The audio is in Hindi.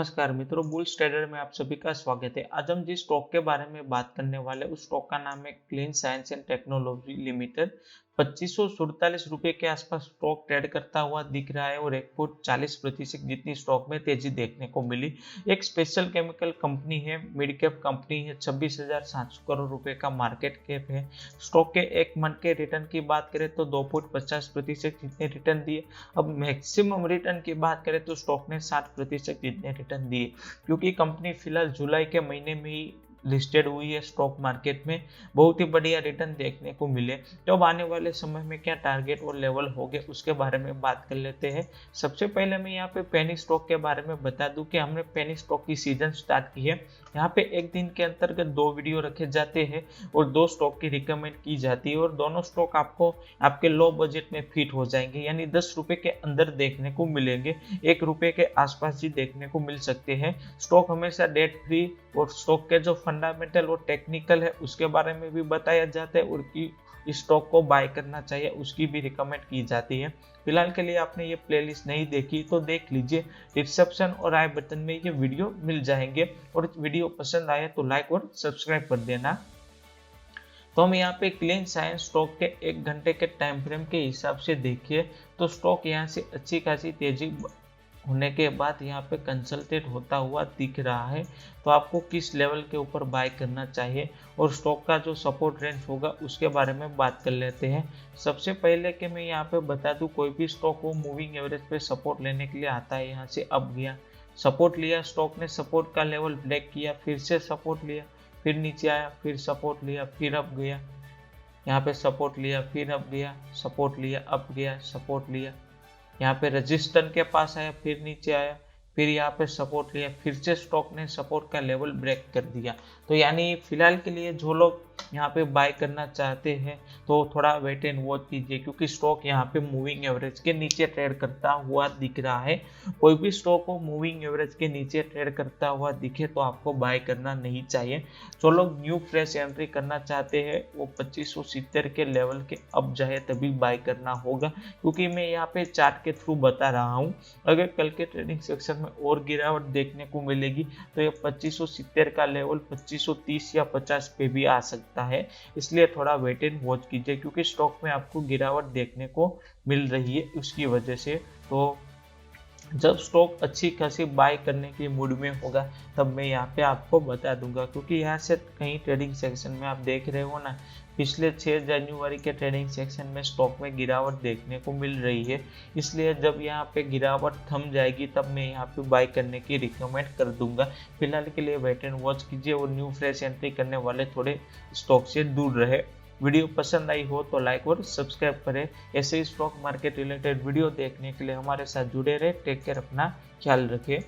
नमस्कार मित्रों, बुल्स ट्रेडर में आप सभी का स्वागत है। आज हम जिस स्टॉक के बारे में बात करने वाले उस स्टॉक का नाम है clean science and technology limited. 2547 रुपए के आसपास स्टॉक ट्रेड करता हुआ दिख रहा है और 1.40% जितनी स्टॉक में तेजी देखने को मिली। एक स्पेशल केमिकल कंपनी है, मिड कैप कंपनी है, 26,700 करोड़ रुपए का मार्केट कैप है। स्टॉक के एक मंथ के रिटर्न की बात करें तो 2.50% जितने रिटर्न दिए। अब मैक्सिमम रिटर्न की बात करें तो स्टॉक ने 60% जितने रिटर्न दिए, क्योंकि कंपनी फिलहाल जुलाई के महीने में ही लिस्टेड हुई है स्टॉक मार्केट में। बहुत ही बढ़िया रिटर्न देखने को मिले। तो अब आने वाले समय में क्या टारगेट और लेवल होंगे उसके बारे में बात कर लेते हैं। सबसे पहले मैं यहाँ पे पेनी स्टॉक के बारे में बता दूं कि हमने पेनी स्टॉक की सीजन स्टार्ट की है। यहाँ पे एक दिन के अंतर्गत 2 वीडियो रखे जाते हैं और 2 स्टॉक की रिकमेंड की जाती है और दोनों स्टॉक आपको आपके लो बजट में फिट हो जाएंगे, यानी 10 रुपए के अंदर देखने को मिलेंगे, 1 रुपए के आसपास ही देखने को मिल सकते हैं। स्टॉक हमेशा डेट फ्री और स्टॉक के जो फंडामेंटल और टेक्निकल है उसके बारे में भी बताया जाता है और कि इस स्टॉक को बाय करना चाहिए उसकी भी रिकमेंड की जाती है। फिलहाल के लिए आपने ये प्लेलिस्ट नहीं देखी तो देख लीजिए, डिस्क्रिप्शन और आई बटन में ये वीडियो मिल जाएंगे। और वीडियो पसंद आए तो लाइक और सब्सक्राइब कर देना। तो हम यहाँ पे क्लीन साइंस स्टॉक के 1 घंटे के टाइम फ्रेम के हिसाब से देखिए तो स्टॉक यहाँ से अच्छी खासी तेजी होने के बाद यहाँ पे कंसल्टेट होता हुआ दिख रहा है। तो आपको किस लेवल के ऊपर बाय करना चाहिए और स्टॉक का जो सपोर्ट रेंज होगा उसके बारे में बात कर लेते हैं। सबसे पहले कि मैं यहाँ पे बता दूं, कोई भी स्टॉक हो मूविंग एवरेज पे सपोर्ट लेने के लिए आता है। यहाँ से अप गया, सपोर्ट लिया, स्टॉक ने सपोर्ट का लेवल ब्रेक किया, फिर से सपोर्ट लिया, फिर नीचे आया, फिर सपोर्ट लिया, फिर अप गया, यहाँ पे सपोर्ट लिया, फिर अप गया, सपोर्ट लिया, अप गया, सपोर्ट लिया, यहाँ पे रेजिस्टेंस के पास आया, फिर नीचे आया, फिर यहाँ पे सपोर्ट लिया, फिर से स्टॉक ने सपोर्ट का लेवल ब्रेक कर दिया। तो यानी फिलहाल के लिए जो लोग यहाँ पे बाय करना चाहते हैं तो थोड़ा वेट एंड वॉच कीजिए, क्योंकि स्टॉक यहाँ पे मूविंग एवरेज के नीचे ट्रेड करता हुआ दिख रहा है। कोई भी स्टॉक को मूविंग एवरेज के नीचे ट्रेड करता हुआ दिखे तो आपको बाय करना नहीं चाहिए। जो लोग न्यू फ्रेश एंट्री करना चाहते हैं वो 2570 के लेवल के अब जाए तभी बाय करना होगा, क्योंकि मैं यहाँ पे चार्ट के थ्रू बता रहा हूँ। अगर कल के ट्रेडिंग सेक्शन में और गिरावट देखने को मिलेगी तो ये 2570 का लेवल 2530 या 50 पे भी आ सकता है। इसलिए थोड़ा वेट एंड वॉच कीजिए, क्योंकि स्टॉक में आपको गिरावट देखने को मिल रही है उसकी वजह से। तो जब स्टॉक अच्छी खासी बाय करने की मूड में होगा तब मैं यहाँ पे आपको बता दूंगा, क्योंकि यहाँ से कहीं ट्रेडिंग सेक्शन में आप देख रहे हो ना, पिछले 6 जनवरी के ट्रेडिंग सेक्शन में स्टॉक में गिरावट देखने को मिल रही है। इसलिए जब यहाँ पे गिरावट थम जाएगी तब मैं यहाँ पे बाय करने की रिकमेंड कर दूंगा। फिलहाल के लिए वेट एंड वॉच कीजिए और न्यू फ्रेश एंट्री करने वाले थोड़े स्टॉक से दूर रहे। वीडियो पसंद आई हो तो लाइक और सब्सक्राइब करें। ऐसे ही स्टॉक मार्केट रिलेटेड वीडियो देखने के लिए हमारे साथ जुड़े रहे। टेक केयर, अपना ख्याल रखें।